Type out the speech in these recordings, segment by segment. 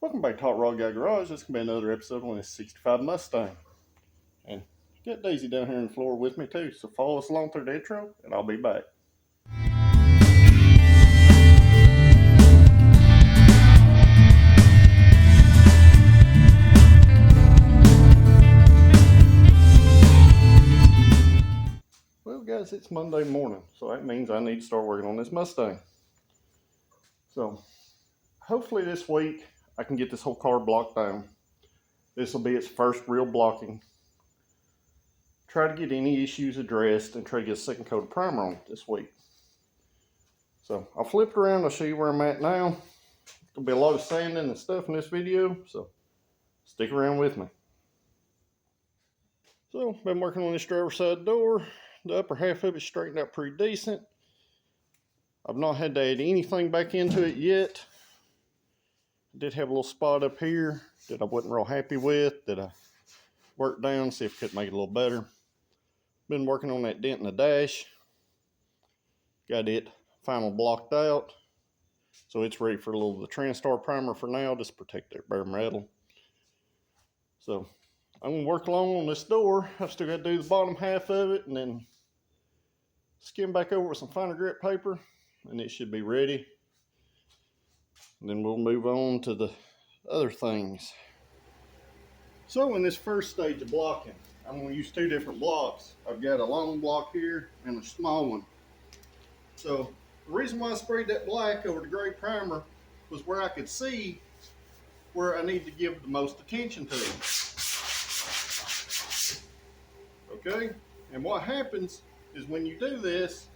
Welcome back to Hot Rod Guy Garage. This can be another episode on this 65 Mustang. And get Daisy down here on the floor with me too. So follow us along through the intro and I'll be back. Well guys, it's Monday morning. So that means I need to start working on this Mustang. So hopefully this week I can get this whole car blocked down. This will be its first real blocking. Try to get any issues addressed and try to get a second coat of primer on it this week. So I'll flip it around. I'll show you where I'm at now. There'll be a lot of sanding and stuff in this video, so stick around with me. So been working on this driver's side door. The upper half of it straightened out pretty decent. I've not had to add anything back into it yet. I did have a little spot up here that I wasn't real happy with, that I worked down, see if I could make it a little better. Been working on that dent in the dash. Got it final blocked out. So it's ready for a little of the Transtar primer for now, just protect that bare metal. So I'm going to work along on this door. I've still got to do the bottom half of it and then skim back over with some finer grit paper and it should be ready. And then we'll move on to the other things. So in this first stage of blocking, I'm going to use two different blocks. I've got a long block here and a small one. So the reason why I sprayed that black over the gray primer was where I could see where I need to give the most attention to. Okay, and what happens is when you do this,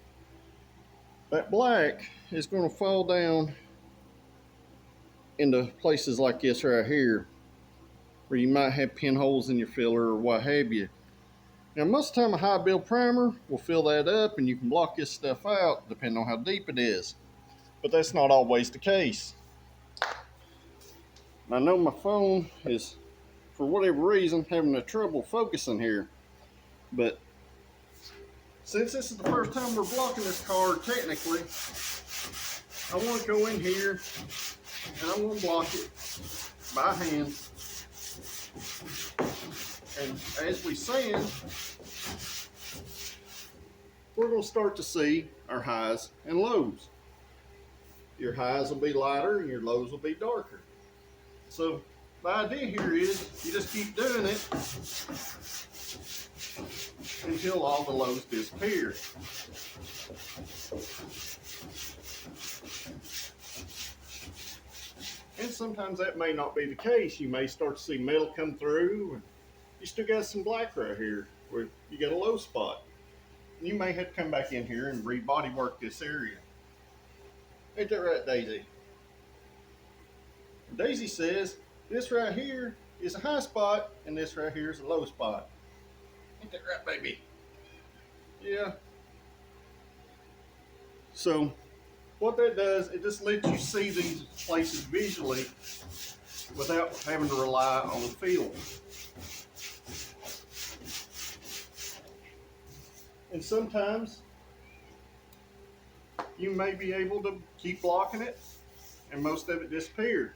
that black is going to fall down into places like this right here, where you might have pinholes in your filler or what have you. Now most of the time a high build primer will fill that up and you can block this stuff out depending on how deep it is. But that's not always the case. I know my phone is, for whatever reason, having a trouble focusing here. But since this is the first time we're blocking this car, technically, I want to go in here and I want to block it by hand. And as we sand, we're going to start to see our highs and lows. Your highs will be lighter and your lows will be darker. So the idea here is you just keep doing it until all the lows disappear. And sometimes that may not be the case. You may start to see metal come through and you still got some black right here where you got a low spot. And you may have to come back in here and re-body work this area. Ain't that right, Daisy? Daisy says this right here is a high spot and this right here is a low spot. Ain't that right, baby? Yeah. So what that does, it just lets you see these places visually without having to rely on the feel. And sometimes you may be able to keep blocking it and most of it disappeared.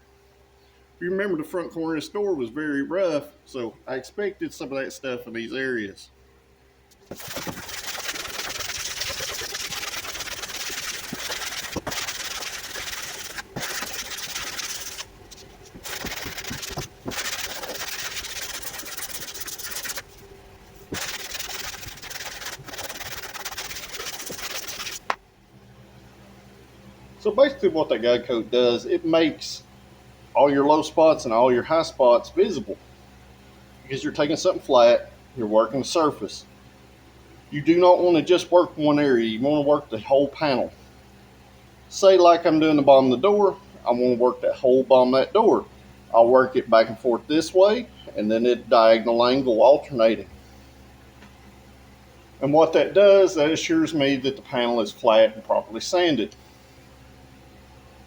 If you remember, the front corner of the store was very rough, so I expected some of that stuff in these areas. So basically what that guide coat does, it makes all your low spots and all your high spots visible. Because you're taking something flat, you're working the surface. You do not want to just work one area, you want to work the whole panel. Say like I'm doing the bottom of the door, I want to work that whole bottom of that door. I'll work it back and forth this way, and then at diagonal angle alternating. And what that does, that assures me that the panel is flat and properly sanded.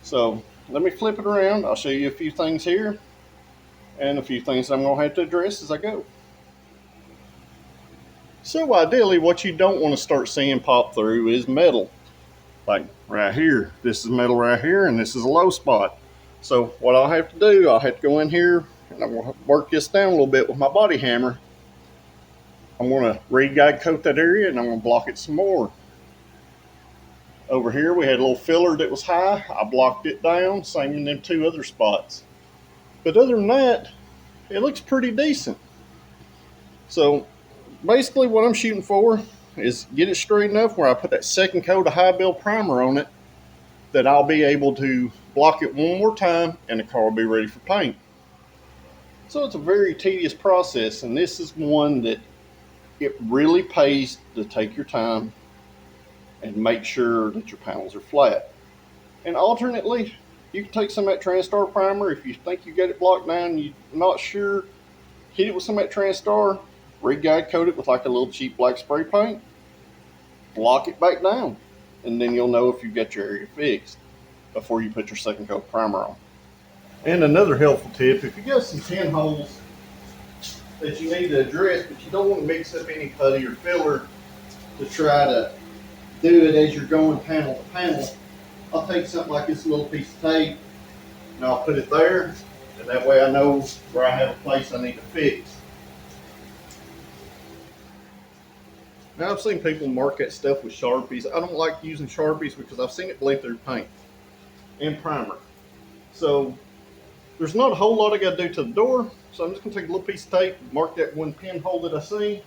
So let me flip it around. I'll show you a few things here and a few things I'm going to have to address as I go. So ideally what you don't want to start seeing pop through is metal. Like right here, this is metal right here and this is a low spot. So what I'll have to do, I'll have to go in here and I'm going to work this down a little bit with my body hammer. I'm going to re-guide coat that area and I'm going to block it some more. Over here we had a little filler that was high. I blocked it down, same in them 2 other spots. But other than that, it looks pretty decent. So basically what I'm shooting for is get it straight enough where I put that second coat of high build primer on it that I'll be able to block it one more time and the car will be ready for paint. So it's a very tedious process, and this is one that it really pays to take your time and make sure that your panels are flat. And alternately, you can take some of that Transtar primer. If you think you got it blocked down and you're not sure, hit it with some of that Transtar, re-guide coat it with like a little cheap black spray paint, block it back down, and then you'll know if you've got your area fixed before you put your second coat primer on. And another helpful tip, if you got some pinholes that you need to address, but you don't want to mix up any putty or filler to try to do it as you're going panel to panel, I'll take something like this little piece of tape and I'll put it there, and that way I know where I have a place I need to fix. Now I've seen people mark that stuff with Sharpies. I don't like using Sharpies because I've seen it bleed through paint and primer. So there's not a whole lot I got to do to the door. So I'm just going to take a little piece of tape, mark that one pinhole that I see.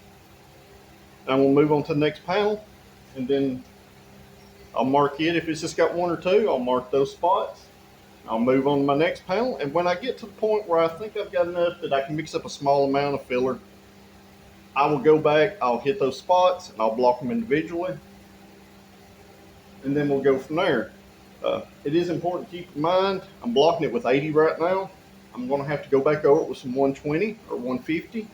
I'm going to move on to the next panel, and then I'll mark it. If it's just got 1 or 2, I'll mark those spots. I'll move on to my next panel, and when I get to the point where I think I've got enough that I can mix up a small amount of filler, I will go back, I'll hit those spots, and I'll block them individually, and then we'll go from there. It is important to keep in mind, I'm blocking it with 80 right now. I'm going to have to go back over it with some 120 or 150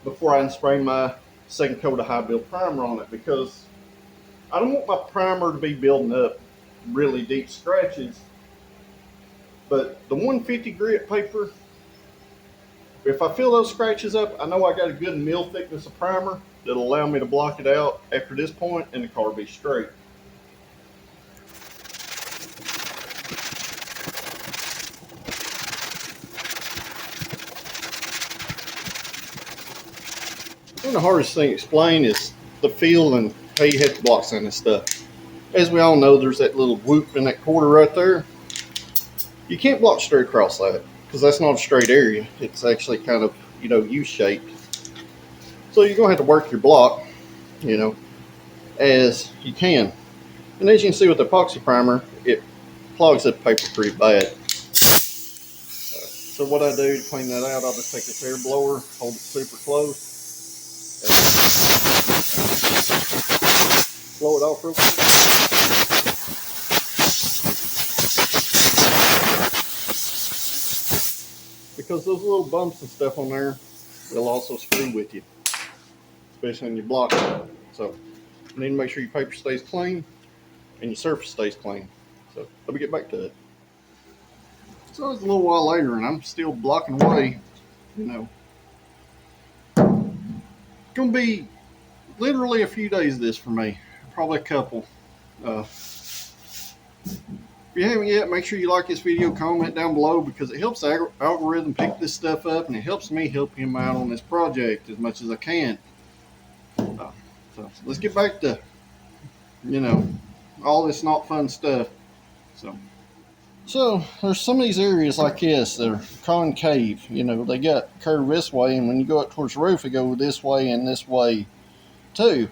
before I can spray my second coat of high build primer on it, because I don't want my primer to be building up really deep scratches. But the 150 grit paper, if I fill those scratches up, I know I got a good mil thickness of primer that'll allow me to block it out after this point and the car will be straight. And the hardest thing to explain is the feel and how you have to block some of this stuff. As we all know, there's that little whoop in that quarter right there. You can't block straight across that because that's not a straight area. It's actually kind of, U-shaped. So you're going to have to work your block, as you can. And as you can see with the epoxy primer, it clogs up paper pretty bad. So what I do to clean that out, I'll just take this air blower, hold it super close, blow it off real quick. Because those little bumps and stuff on there, they'll also screw with you, especially when you block it. So you need to make sure your paper stays clean and your surface stays clean. So let me get back to it. So it's a little while later and I'm still blocking away, Gonna be literally a few days of this for me, probably a couple. If you haven't yet, make sure you like this video, comment down below, because it helps the algorithm pick this stuff up, and it helps me help him out on this project as much as I can. So let's get back to, all this not fun stuff. So there's some of these areas like this that are concave. They got curved this way, and when you go up towards the roof, it goes this way and this way too.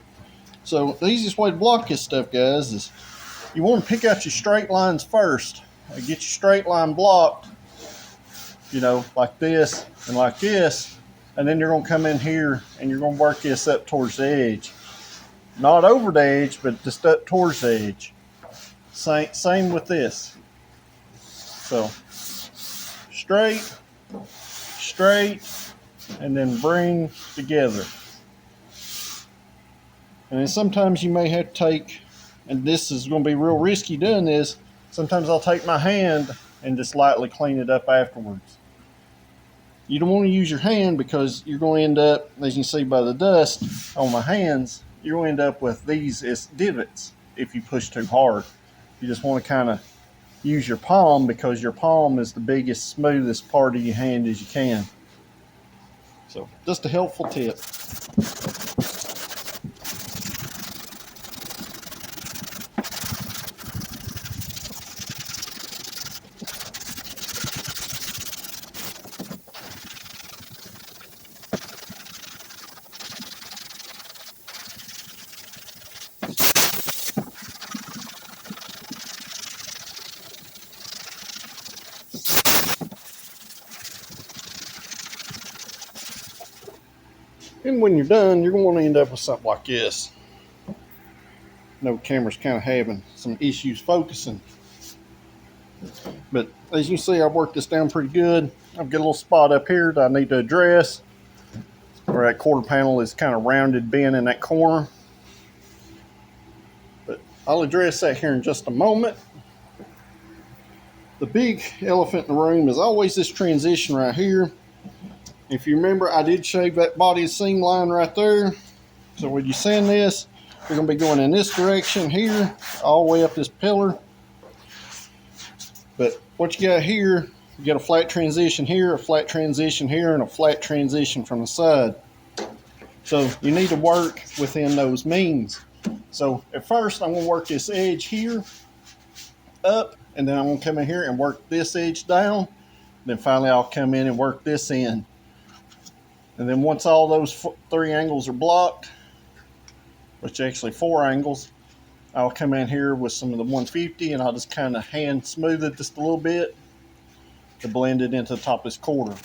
So the easiest way to block this stuff, guys, is you want to pick out your straight lines first. Get your straight line blocked, like this and like this, and then you're going to come in here and you're going to work this up towards the edge. Not over the edge, but just up towards the edge. Same with this. So straight, and then bring together. And then sometimes you may have to take, and this is going to be real risky doing this, sometimes I'll take my hand and just lightly clean it up afterwards. You don't want to use your hand because you're going to end up, as you can see by the dust on my hands, you're going to end up with these as divots if you push too hard. You just want to kind of use your palm, because your palm is the biggest, smoothest part of your hand as you can. So just a helpful tip. And when you're done, you're going to end up with something like this. No, the camera's kind of having some issues focusing. But as you see, I've worked this down pretty good. I've got a little spot up here that I need to address, where that quarter panel is kind of rounded bend in that corner. But I'll address that here in just a moment. The big elephant in the room is always this transition right here. If you remember, I did shave that body seam line right there. So when you sand this, you're going to be going in this direction here, all the way up this pillar. But what you got here, you got a flat transition here, a flat transition here, and a flat transition from the side. So you need to work within those means. So at first, I'm going to work this edge here up, and then I'm going to come in here and work this edge down. Then finally, I'll come in and work this in. And then once all those 3 angles are blocked, which actually 4 angles, I'll come in here with some of the 150 and I'll just kind of hand smooth it just a little bit to blend it into the top of this quarter.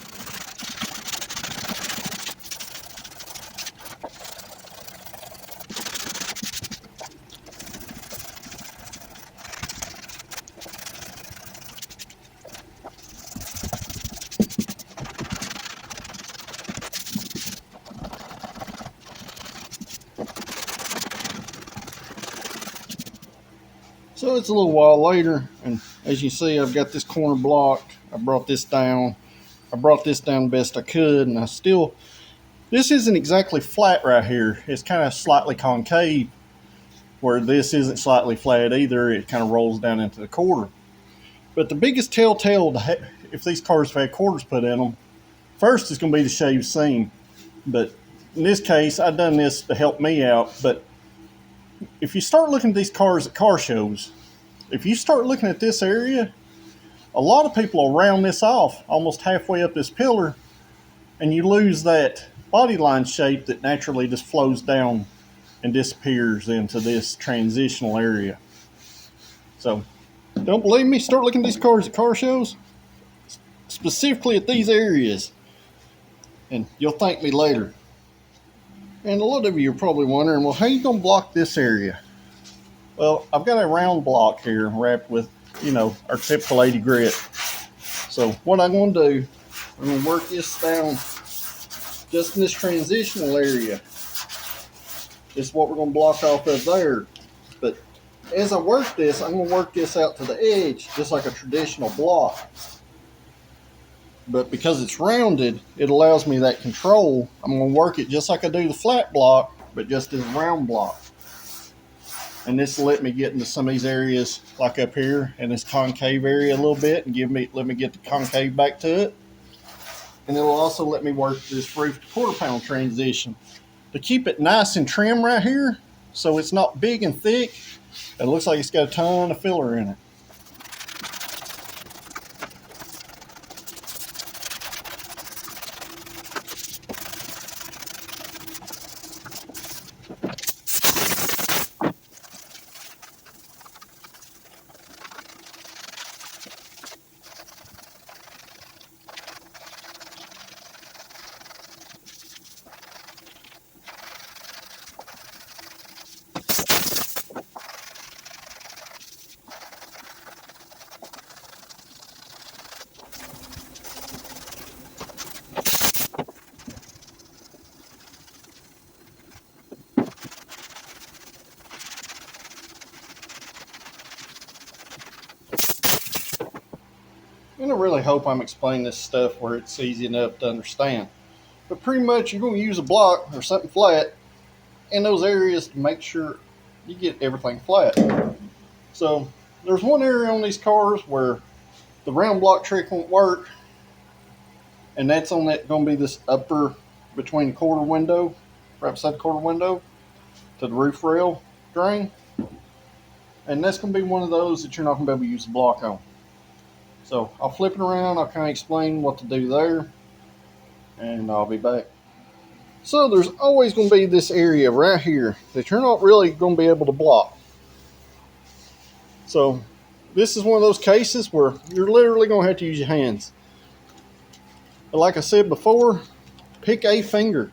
So it's a little while later, and as you see, I've got this corner blocked. I brought this down. I brought this down the best I could, and this isn't exactly flat right here. It's kind of slightly concave, where this isn't slightly flat either. It kind of rolls down into the quarter. But the biggest telltale, if these cars have had quarters put in them, first is going to be the shaved seam. But in this case, I've done this to help me out, but if you start looking at these cars at car shows, if you start looking at this area, a lot of people will round this off almost halfway up this pillar, and you lose that body line shape that naturally just flows down and disappears into this transitional area. So, don't believe me? Start looking at these cars at car shows, specifically at these areas, and you'll thank me later. And a lot of you are probably wondering, well, how are you going to block this area? Well, I've got a round block here wrapped with, our typical 80 grit. So what I'm going to do, I'm going to work this down just in this transitional area. This is what we're going to block off of there. But as I work this, I'm going to work this out to the edge, just like a traditional block. But because it's rounded, it allows me that control. I'm going to work it just like I do the flat block, but just as a round block. And this will let me get into some of these areas, like up here in this concave area a little bit, and let me get the concave back to it. And it'll also let me work this roof to quarter panel transition to keep it nice and trim right here, so it's not big and thick. It looks like it's got a ton of filler in it. And I really hope I'm explaining this stuff where it's easy enough to understand. But pretty much you're going to use a block or something flat in those areas to make sure you get everything flat. So there's one area on these cars where the round block trick won't work, and that's on that going to be this upper between the quarter window, right beside the quarter window, to the roof rail drain. And that's going to be one of those that you're not going to be able to use the block on. So I'll flip it around, I'll kind of explain what to do there, and I'll be back. So there's always going to be this area right here that you're not really going to be able to block. So this is one of those cases where you're literally going to have to use your hands. But like I said before, pick a finger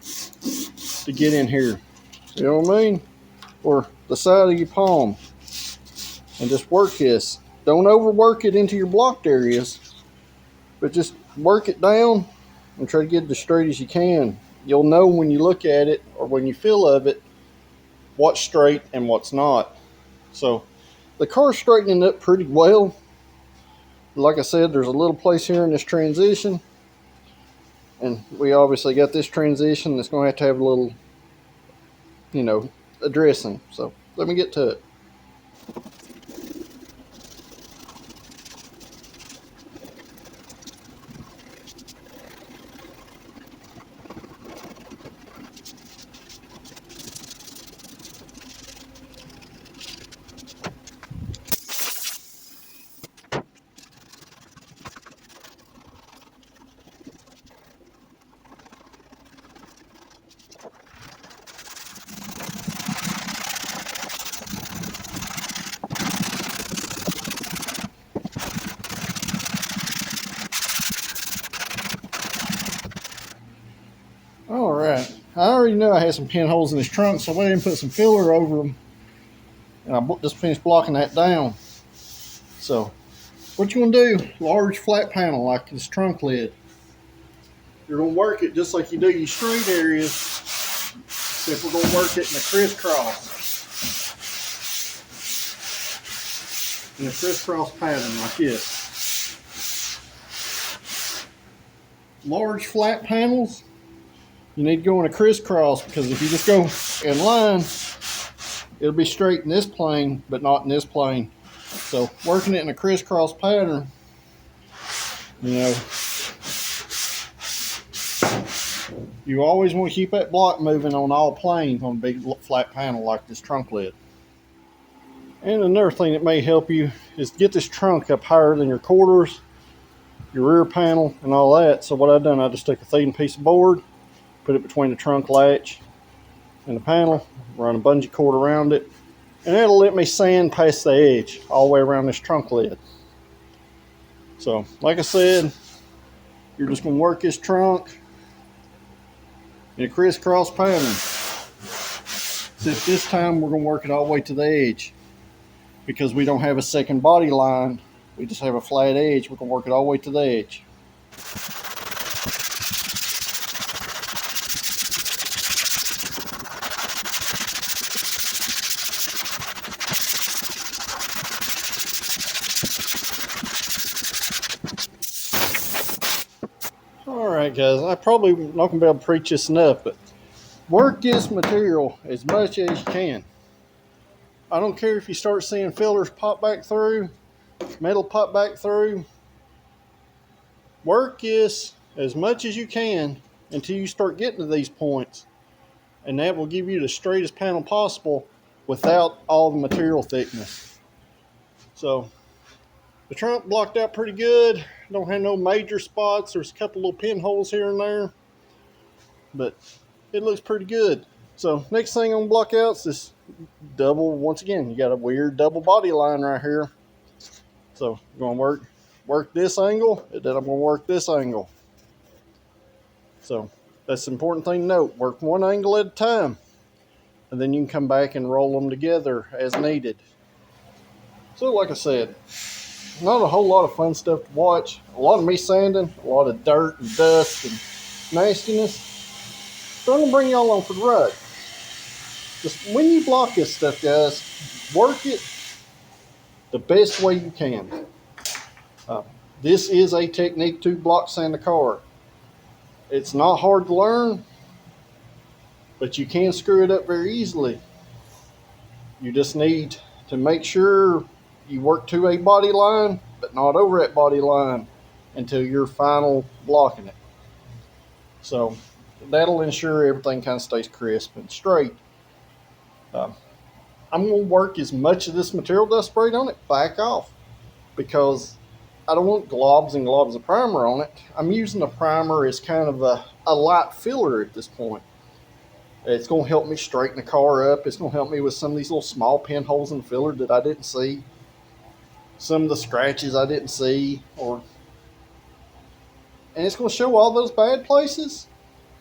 to get in here. You know what I mean? Or the side of your palm. And just work this. Don't overwork it into your blocked areas, but just work it down and try to get it as straight as you can. You'll know when you look at it or when you feel of it what's straight and what's not. So the car's straightening up pretty well. Like I said, there's a little place here in this transition, and we obviously got this transition that's going to have a little, addressing. So let me get to it. All right, I already know I had some pinholes in this trunk, so I went ahead and put some filler over them, and I just finished blocking that down. So what you want to do, large flat panel like this trunk lid, you're going to work it just like you do your straight areas, except we're going to work it in a crisscross. In a crisscross pattern like this. Large flat panels, you need to go in a crisscross, because if you just go in line, it'll be straight in this plane, but not in this plane. So working it in a crisscross pattern, you always want to keep that block moving on all planes on a big flat panel like this trunk lid. And another thing that may help you is get this trunk up higher than your quarters, your rear panel, and all that. So what I've done, I just took a thin piece of board, put it between the trunk latch and the panel, run a bungee cord around it, and that'll let me sand past the edge all the way around this trunk lid. So like I said, you're just going to work this trunk in a crisscross pattern. Except this time we're going to work it all the way to the edge, because we don't have a second body line, we just have a flat edge. We're going to work it all the way to the edge. Alright guys, I probably not going to be able to preach this enough, but work this material as much as you can. I don't care if you start seeing fillers pop back through, metal pop back through. Work this as much as you can until you start getting to these points, and that will give you the straightest panel possible without all the material thickness. So the trunk blocked out pretty good. Don't have no major spots. There's a couple little pinholes here and there, but it looks pretty good. So next thing I'm gonna block out is this double. Once again, you got a weird double body line right here. So I'm gonna work this angle, and then I'm gonna work this angle. So that's the important thing to note. Work one angle at a time, and then you can come back and roll them together as needed. So like I said, not a whole lot of fun stuff to watch. A lot of me sanding, a lot of dirt and dust and nastiness. So I'm gonna bring y'all on for the ride. Just when you block this stuff, guys, work it the best way you can. This is a technique to block sand the car. It's not hard to learn, but you can screw it up very easily. You just need to make sure you work to a body line, but not over that body line until you're final blocking it. So that'll ensure everything kind of stays crisp and straight. Um, I'm going to work as much of this material that I sprayed on it back off, because I don't want globs and globs of primer on it. I'm using the primer as kind of a light filler at this point. It's going to help me straighten the car up. It's going to help me with some of these little small pinholes in the filler that I didn't see. Some of the scratches I didn't see. And it's going to show all those bad places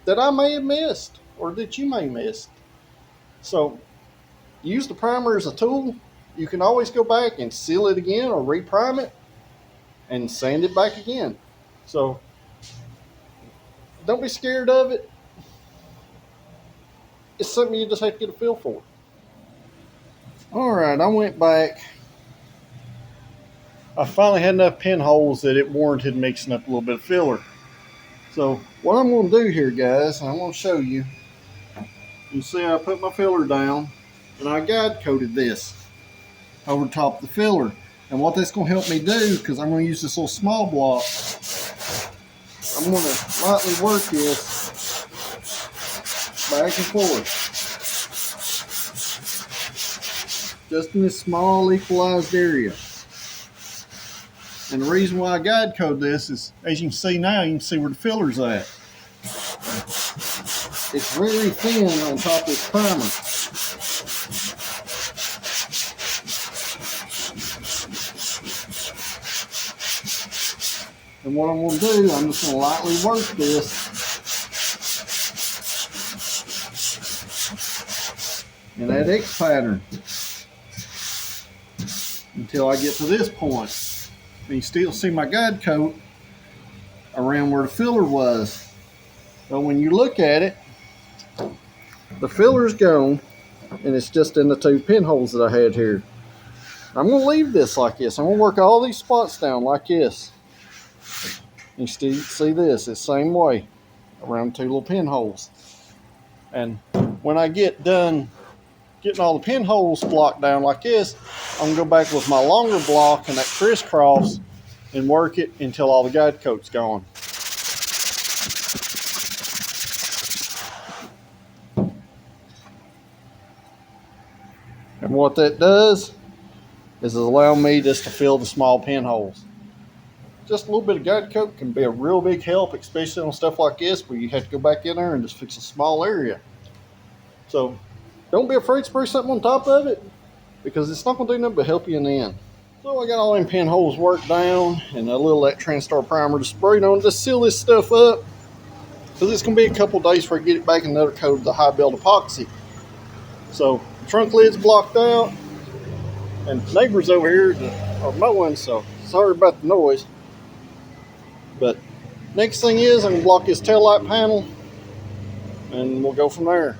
that I may have missed or that you may have missed. So use the primer as a tool. You can always go back and seal it again or reprime it and sand it back again. So don't be scared of it. It's something you just have to get a feel for. All right, I went back. I finally had enough pinholes that it warranted mixing up a little bit of filler. So what I'm going to do here, guys, I'm going to show you. You see I put my filler down and I guide coated this over the top of the filler. And what that's going to help me do, because I'm going to use this little small block, I'm going to lightly work this back and forth. Just in this small equalized area. And the reason why I guide code this is, as you can see now, you can see where the filler's at. It's very thin on top of this primer. And what I'm going to do, I'm just going to lightly work this in that X pattern until I get to this point. And you still see my guide coat around where the filler was. But when you look at it, the filler's gone and it's just in the two pinholes that I had here. I'm going to leave this like this. I'm going to work all these spots down like this. You still see this, it's the same way around two little pinholes. And when I get done getting all the pinholes blocked down like this, I'm going to go back with my longer block and that crisscross and work it until all the guide coat's gone. And what that does is allow me just to fill the small pinholes. Just a little bit of guide coat can be a real big help, especially on stuff like this where you have to go back in there and just fix a small area. So don't be afraid to spray something on top of it, because it's not going to do nothing but help you in the end. So I got all them pinholes worked down and a little of that Transtar primer to spray on to seal this stuff up, because it's going to be a couple days before I get it back in another coat of the high build epoxy. So the trunk lid's blocked out, and neighbors over here are mowing, so sorry about the noise. But next thing is I'm going to block this taillight panel and we'll go from there.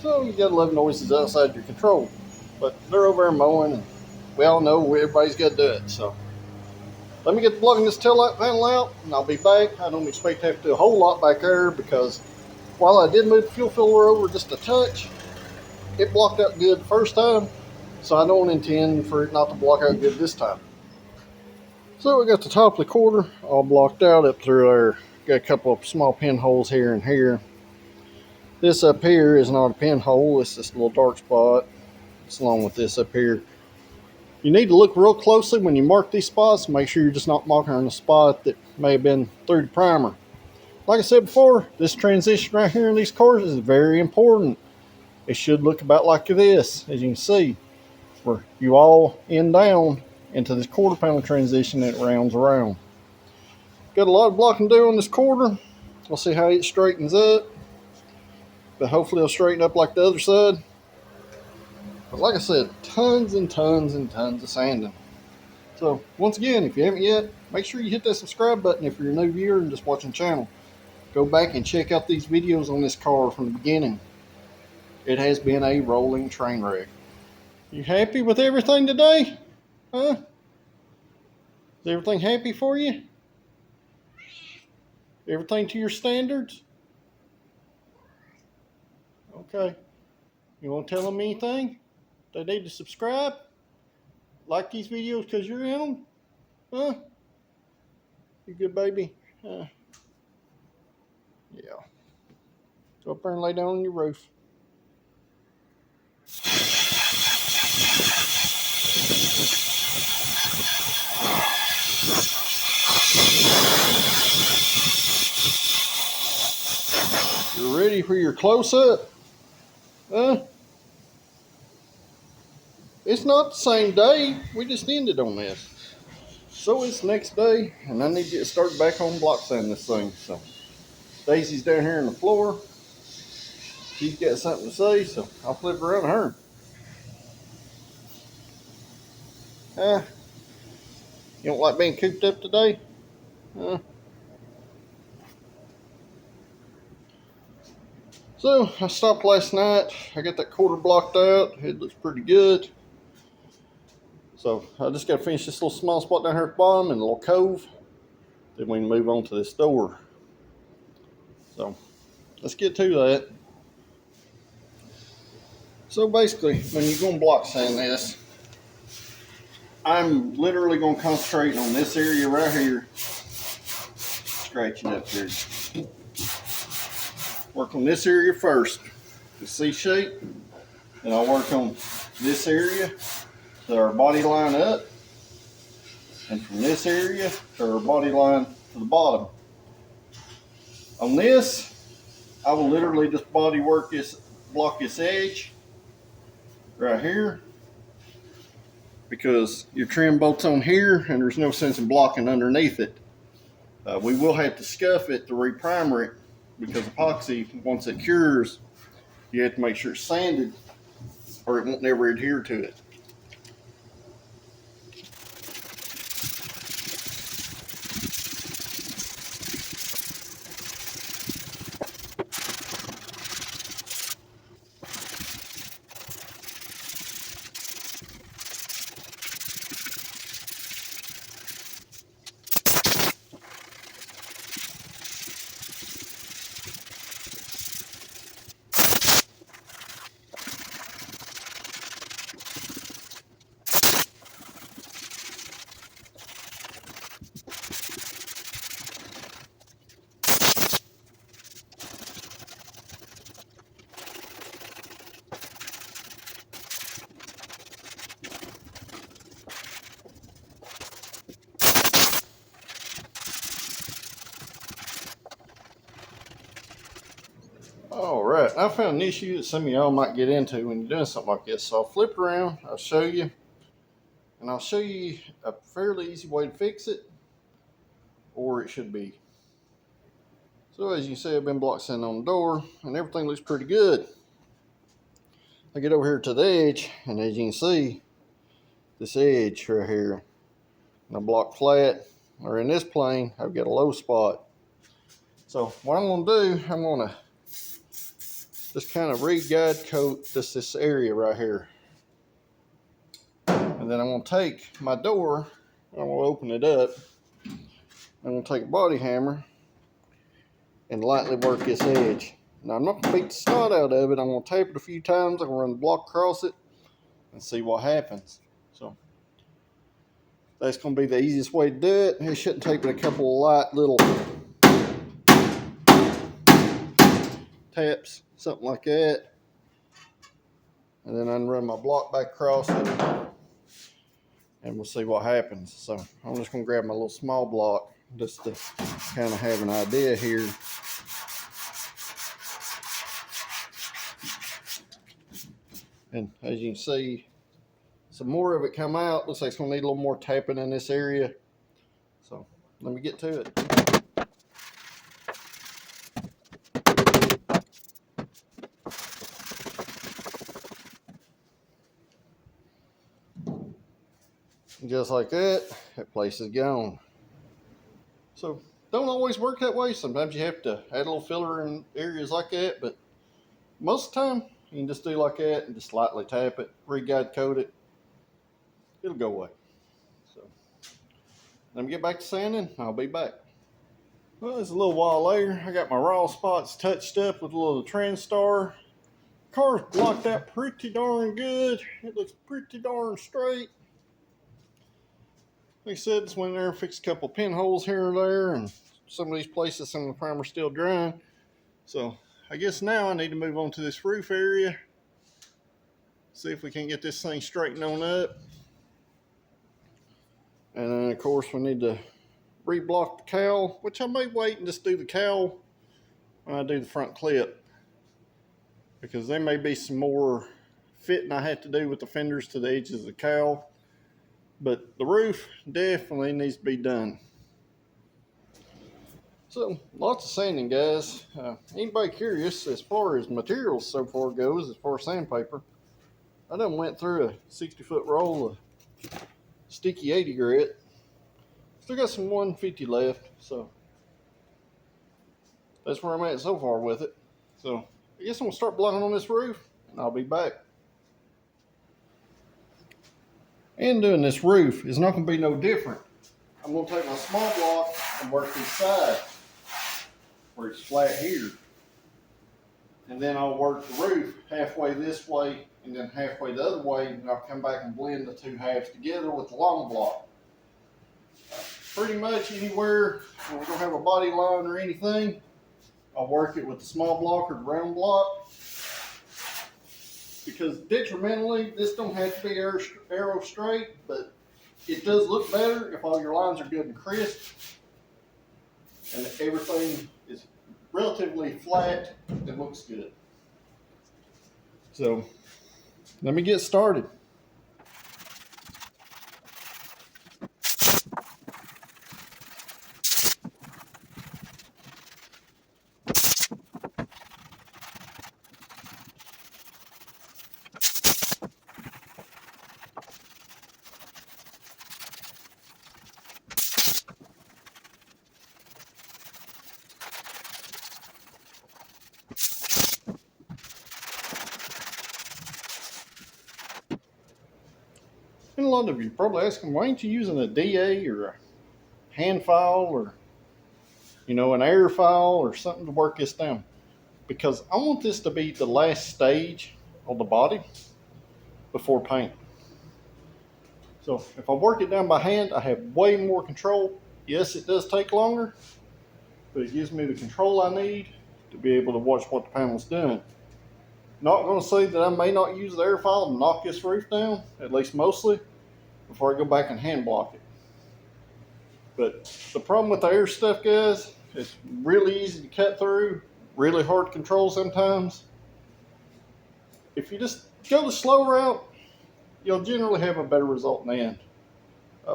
So you got to love noises outside your control, but they're over there mowing, and we all know everybody's got to do it. So let me get blocking this taillight panel out and I'll be back. I don't expect to have to do a whole lot back there, because while I did move the fuel filler over just a touch, it blocked out good the first time, so I don't intend for it not to block out good this time. So we got the top of the quarter all blocked out up through there. Got a couple of small pinholes here and here. This up here is not a pinhole, it's just a little dark spot. It's along with this up here. You need to look real closely when you mark these spots. Make sure you're just not marking on a spot that may have been through the primer. Like I said before, this transition right here in these cars is very important. It should look about like this, as you can see, where you all end down into this quarter panel transition and it rounds around. Got a lot of blocking to do on this quarter. We'll see how it straightens up, but hopefully it'll straighten up like the other side. But like I said, tons and tons and tons of sanding. So once again, if you haven't yet, make sure you hit that subscribe button if you're a new viewer and just watching the channel. Go back and check out these videos on this car from the beginning. It has been a rolling train wreck. You happy with everything today? Huh? Is everything happy for you? Everything to your standards? Okay. You want to tell them anything? They need to subscribe? like these videos because you're in them? Huh? You good, baby? Yeah. Go up there and lay down on your roof. You're ready for your close-up? Huh? It's not the same day. We just ended on this. So it's the next day, and I need to get started back on block sanding this thing. So Daisy's down here on the floor. She's got something to say, so I'll flip around to her. You don't like being cooped up today? So I stopped last night. I got that quarter blocked out. It looks pretty good. So I just got to finish this little small spot down here at the bottom in the little cove. Then we can move on to this door. So let's get to that. So basically, when you're going to block sand this, I'm literally going to concentrate on this area right here. Scratching up here. Work on this area first, the C shape. Then I'll work on this area to our body line up. And from this area to our body line to the bottom. On this, I will literally just body work this, block this edge right here, because your trim bolt's on here and there's no sense in blocking underneath it. We will have to scuff it to reprimer it, because epoxy, once it cures, you have to make sure it's sanded or it won't never adhere to it. Alright, I found an issue that some of y'all might get into when you're doing something like this. So I'll flip around, I'll show you, and I'll show you a fairly easy way to fix it, or it should be. So as you can see, I've been block sanding on the door, and everything looks pretty good. I get over here to the edge, and as you can see, this edge right here, and I block flat, or in this plane, I've got a low spot. So what I'm going to do, I'm going to just kind of re-guide coat this area right here. And then I'm going to take my door, and I'm going to open it up. I'm going to take a body hammer and lightly work this edge. Now I'm not going to beat the snot out of it. I'm going to tape it a few times. I'm going to run the block across it and see what happens. So that's going to be the easiest way to do it. It shouldn't take but a couple of light little taps, something like that. And then I can run my block back across it, and we'll see what happens. So I'm just going to grab my little small block just to kind of have an idea here. And as you can see, some more of it come out. Looks like it's going to need a little more tapping in this area. So let me get to it. Just like that, that place is gone. So don't always work that way. Sometimes you have to add a little filler in areas like that, but most of the time you can just do like that and just lightly tap it, re-guide coat it. It'll go away. So let me get back to sanding. I'll be back. Well, it's a little while later. I got my raw spots touched up with a little Transtar. Car's blocked out pretty darn good. It looks pretty darn straight. Like I said, just went in there and fixed a couple pinholes here and there, and some of these places, some of the primer's still drying. So I guess now I need to move on to this roof area, see if we can get this thing straightened on up. And then of course we need to reblock the cowl, which I may wait and just do the cowl when I do the front clip, because there may be some more fitting I have to do with the fenders to the edges of the cowl. But the roof definitely needs to be done. So lots of sanding, guys. Anybody curious as far as materials so far goes, as far as sandpaper, I done went through a 60-foot roll of sticky 80 grit. Still got some 150 left, so that's where I'm at so far with it. So I guess I'm gonna start blocking on this roof, and I'll be back. And doing this roof is not gonna be no different. I'm gonna take my small block and work this side where it's flat here. And then I'll work the roof halfway this way and then halfway the other way, and I'll come back and blend the two halves together with the long block. Pretty much anywhere where we're gonna have a body line or anything, I'll work it with the small block or the round block. Because detrimentally, this don't have to be arrow straight, but it does look better if all your lines are good and crisp and everything is relatively flat. It looks good. So let me get started. And a lot of you probably asking, why ain't you using a DA or a hand file or, an air file or something to work this down? Because I want this to be the last stage of the body before paint. So if I work it down by hand, I have way more control. Yes, it does take longer, but it gives me the control I need to be able to watch what the panel's doing. Not going to say that I may not use the air file to knock this roof down, at least mostly, before I go back and hand block it. But the problem with the air stuff, guys, it's really easy to cut through, really hard to control sometimes. If you just go the slow route, you'll generally have a better result in the end.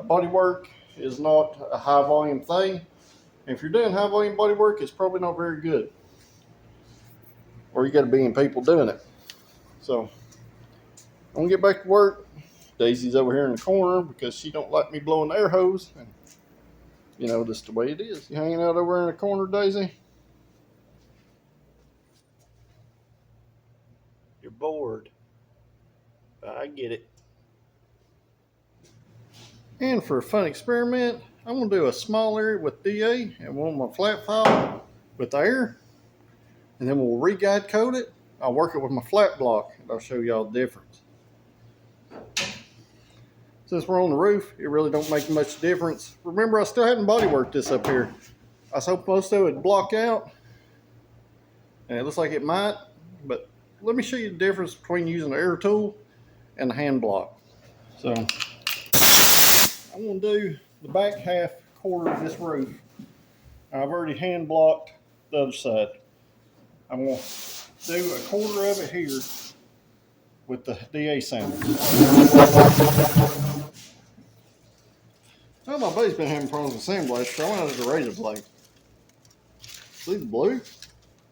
Body work is not a high volume thing. If you're doing high volume body work, it's probably not very good. Or you got to be in people doing it. So I'm gonna get back to work. Daisy's over here in the corner because she don't like me blowing the air hose. And just the way it is. You hanging out over in the corner, Daisy? You're bored. I get it. And for a fun experiment, I'm going to do a small area with DA and one with my flat file with air. And then we'll re-guide coat it. I'll work it with my flat block and I'll show y'all the difference. Since we're on the roof, it really don't make much difference. Remember, I still hadn't body worked this up here. I was hoping most of it would block out. And it looks like it might. But let me show you the difference between using the air tool and the hand block. So I'm going to do the back half quarter of this roof. I've already hand blocked the other side. I'm going to do a quarter of it here with the DA sander. Well, my buddy's been having problems with sandblast, so I went out the razor blade. See the blue?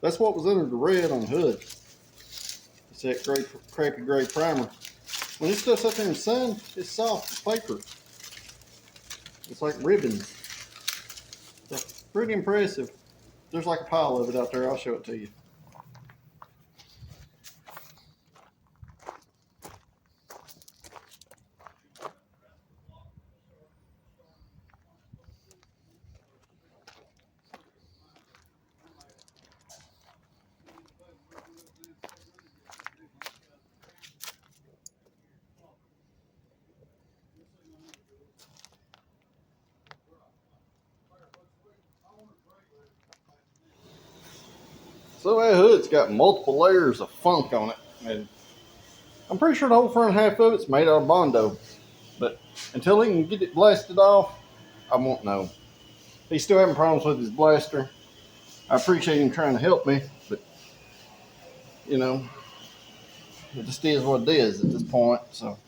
That's what was under the red on the hood. It's that gray, crappy gray primer. When this stuff's up there in the sun, it's soft, it's paper. It's like ribbons. So, pretty impressive. There's like a pile of it out there. I'll show it to you. So that hood's got multiple layers of funk on it, and I'm pretty sure the whole front half of it's made out of Bondo. But until he can get it blasted off, I won't know. He's still having problems with his blaster. I appreciate him trying to help me, but you know, it just is what it is at this point. So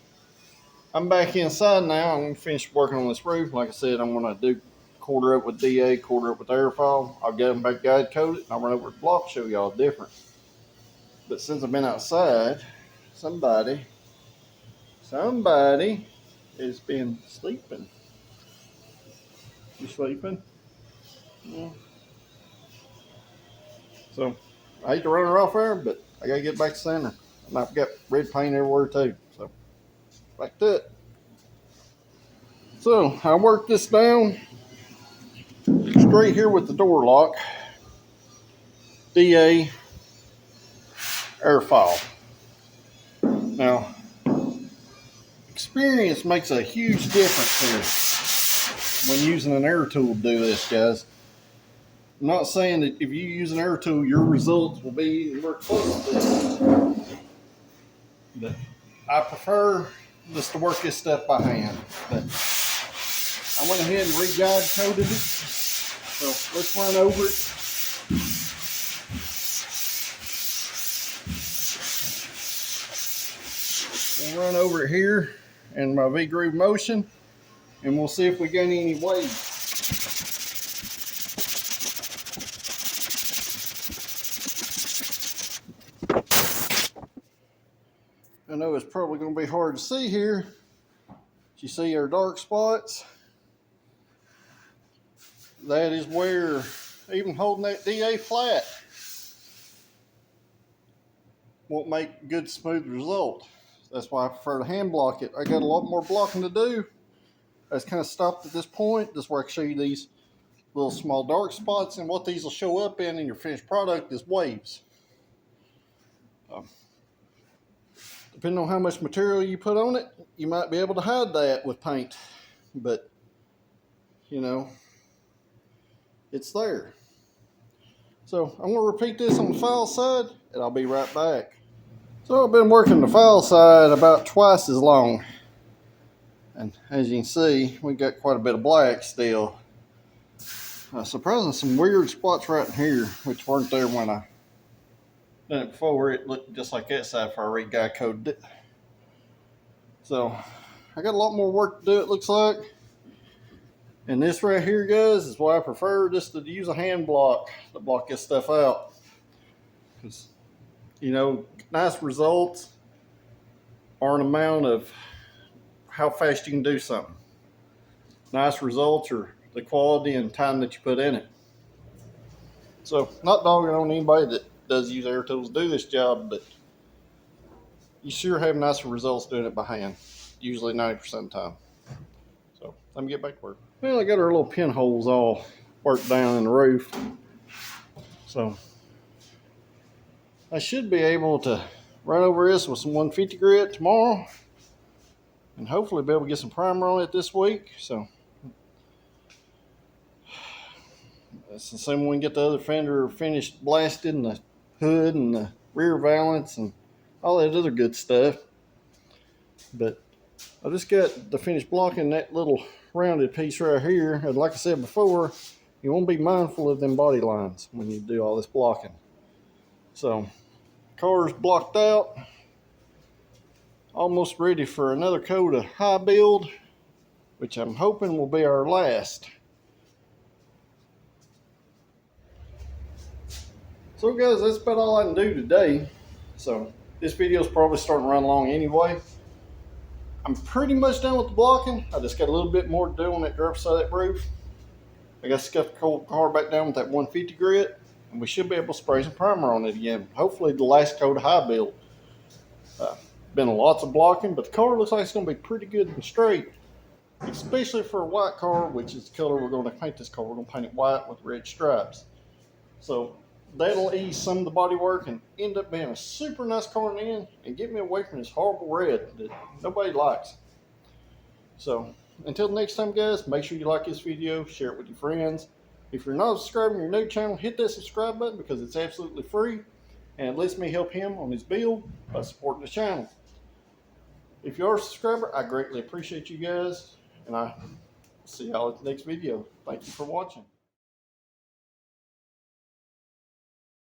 I'm back inside now. I'm gonna finish working on this roof. Like I said, I'm gonna do quarter up with DA, quarter up with airfall. I'll get them back guide coated, and I'll run over the block, show y'all the difference. But since I've been outside, somebody has been sleeping. You sleeping? Yeah. So I hate to run her off there, but I gotta get back to center. And I've got red paint everywhere too. So back to it. So I worked this down straight here with the door lock. DA airfall. Now, experience makes a huge difference here when using an air tool to do this, guys. I'm not saying that if you use an air tool, your results will be anywhere close to this. But I prefer just to work this stuff by hand. But I went ahead and re-guide coated it. So let's run over it. We'll run over it here in my V-groove motion, and we'll see if we got any waves. I know it's probably going to be hard to see here. You see our dark spots? That is where, even holding that DA flat won't make good smooth result. That's why I prefer to hand block it. I got a lot more blocking to do. I just kind of stopped at this point. This is where I can show you these little small dark spots, and what these will show up in your finished product is waves. Depending on how much material you put on it, you might be able to hide that with paint, but you know, it's there. So I'm going to repeat this on the file side, and I'll be right back. So I've been working the file side about twice as long, and as you can see, we got quite a bit of black still. Surprisingly, some weird spots right in here, which weren't there when I done it before. It looked just like that side before I re-guide coated it. So I got a lot more work to do, it looks like. And this right here, guys, is why I prefer just to use a hand block to block this stuff out. Because, you know, nice results are an amount of how fast you can do something. Nice results are the quality and time that you put in it. So, not dogging on anybody that does use air tools to do this job, but you sure have nicer results doing it by hand, usually 90% of the time. So let me get back to work. Well, I got our little pinholes all worked down in the roof, so I should be able to run over this with some 150 grit tomorrow, and hopefully be able to get some primer on it this week. So that's assuming we can get the other fender finished blasted, and the hood and the rear valance and all that other good stuff. But I just got the finished blocking that little rounded piece right here. And like I said before, you want to be mindful of them body lines when you do all this blocking. So car's blocked out, almost ready for another coat of high build, which I'm hoping will be our last. So guys, that's about all I can do today. So this video is probably starting to run long anyway. I'm pretty much done with the blocking. I just got a little bit more to do on that driver's side of that roof. I got to scuff the car back down with that 150 grit, and we should be able to spray some primer on it again. Hopefully the last coat of high build. Been lots of blocking, but the car looks like it's going to be pretty good and straight, especially for a white car, which is the color we're going to paint this car. We're going to paint it white with red stripes. So that'll ease some of the body work and end up being a super nice car in the end and get me away from this horrible red that nobody likes. So until next time, guys, make sure you like this video, share it with your friends. If you're not subscribing to your new channel, hit that subscribe button because it's absolutely free and it lets me help him on his build by supporting the channel. If you are a subscriber, I greatly appreciate you guys, and I see y'all at the next video. Thank you for watching.